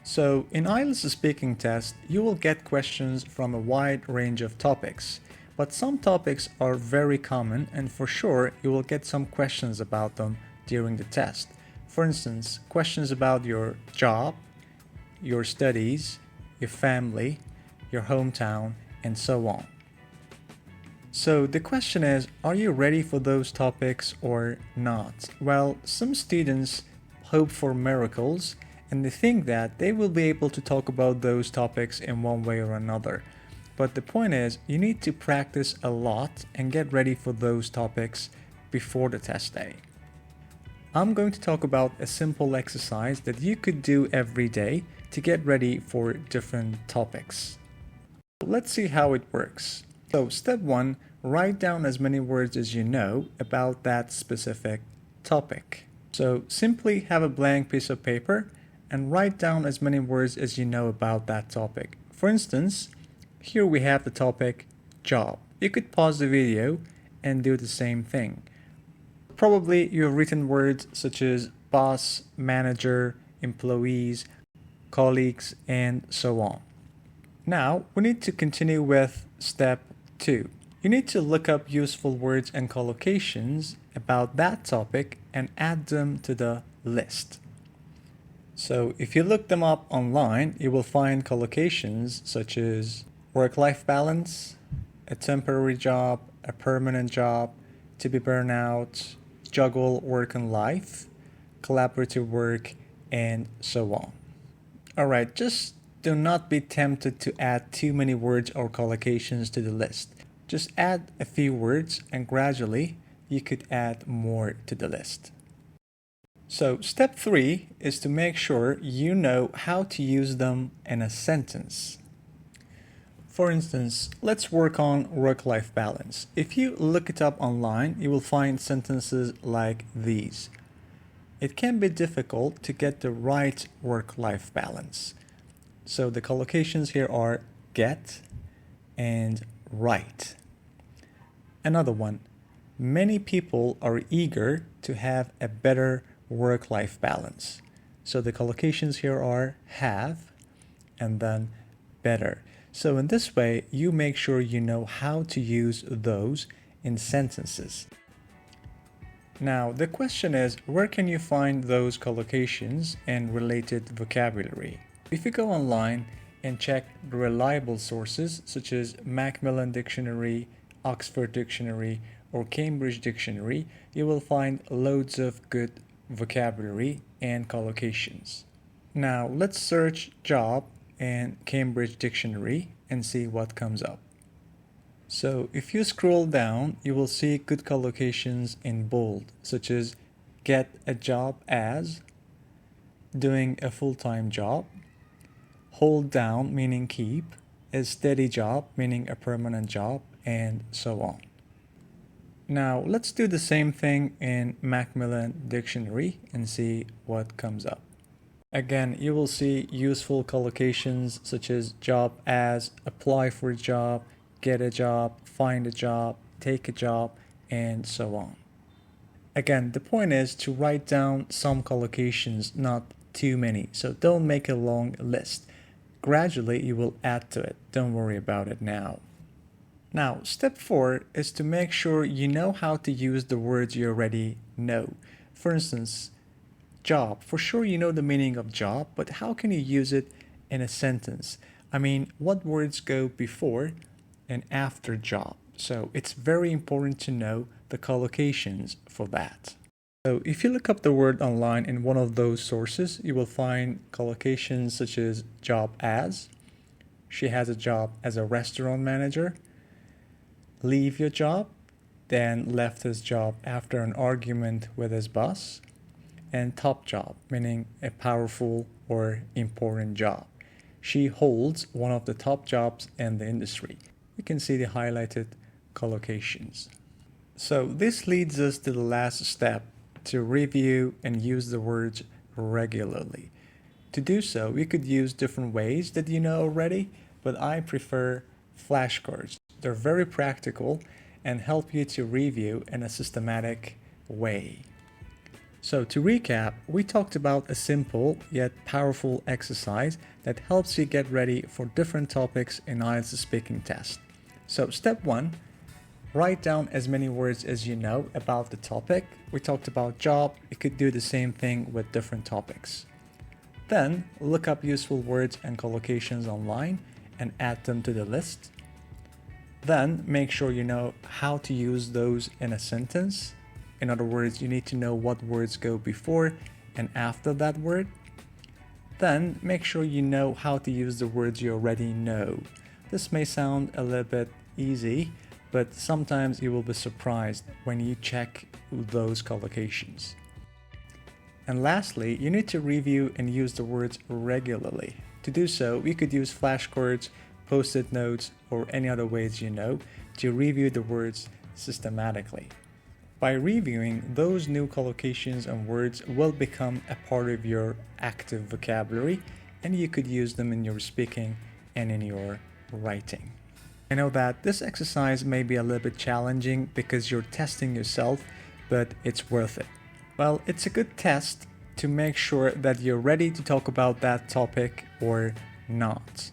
So in IELTS speaking test, you will get questions from a wide range of topics, but some topics are very common and for sure you will get some questions about them during the test. For instance, questions about your job, your studies, your family, your hometown, and so on. So the question is, are you ready for those topics or not? Well, some students hope for miracles and they think that they will be able to talk about those topics in one way or another. But the point is, you need to practice a lot and get ready for those topics before the test day. I'm going to talk about a simple exercise that you could do every day to get ready for different topics. Let's see how it works. So step 1, write down as many words as you know about that specific topic. So simply have a blank piece of paper and write down as many words as you know about that topic. For instance, here we have the topic job. You could pause the video and do the same thing. Probably you have written words such as boss, manager, employees, colleagues, and so on. Now we need to continue with step 2. You need to look up useful words and collocations about that topic and add them to the list. So if you look them up online, you will find collocations such as work-life balance, a temporary job, a permanent job, to be burnout, juggle work and life, collaborative work, and so on. Alright, just do not be tempted to add too many words or collocations to the list. Just add a few words and gradually you could add more to the list. So step 3 is to make sure you know how to use them in a sentence. For instance, let's work on work-life balance. If you look it up online, you will find sentences like these. It can be difficult to get the right work-life balance. So the collocations here are get and right. Another one, many people are eager to have a better work-life balance. So the collocations here are have and then better. So in this way, you make sure you know how to use those in sentences. Now, the question is, where can you find those collocations and related vocabulary? If you go online and check reliable sources such as Macmillan Dictionary, Oxford Dictionary, or Cambridge Dictionary, you will find loads of good vocabulary and collocations. Now, let's search job in Cambridge Dictionary and see what comes up. So if you scroll down, you will see good collocations in bold, such as get a job as, doing a full-time job, hold down meaning keep, a steady job meaning a permanent job, and so on. Now let's do the same thing in Macmillan Dictionary and see what comes up. Again, you will see useful collocations such as job as, apply for a job, get a job, find a job, take a job, and so on. Again, the point is to write down some collocations, not too many, so don't make a long list. Gradually you will add to it, don't worry about it now. Now, step 4 is to make sure you know how to use the words you already know. For instance, job. For sure you know the meaning of job, but how can you use it in a sentence? I mean, what words go before and after job? So it's very important to know the collocations for that. So if you look up the word online in one of those sources, you will find collocations such as job as, she has a job as a restaurant manager, leave your job, then left his job after an argument with his boss, and top job, meaning a powerful or important job. She holds one of the top jobs in the industry. You can see the highlighted collocations. So this leads us to the last step, to review and use the words regularly. To do so, we could use different ways that you know already, but I prefer flashcards. They're very practical and help you to review in a systematic way. So to recap, we talked about a simple yet powerful exercise that helps you get ready for different topics in IELTS speaking test. So step 1, write down as many words as you know about the topic. We talked about job, you could do the same thing with different topics. Then look up useful words and collocations online and add them to the list. Then make sure you know how to use those in a sentence. In other words, you need to know what words go before and after that word. Then make sure you know how to use the words you already know. This may sound a little bit easy, but sometimes you will be surprised when you check those collocations. And lastly, you need to review and use the words regularly. To do so, you could use flashcards, post-it notes, or any other ways you know to review the words systematically. By reviewing, those new collocations and words will become a part of your active vocabulary, and you could use them in your speaking and in your writing. I know that this exercise may be a little bit challenging because you're testing yourself, but it's worth it. Well, it's a good test to make sure that you're ready to talk about that topic or not.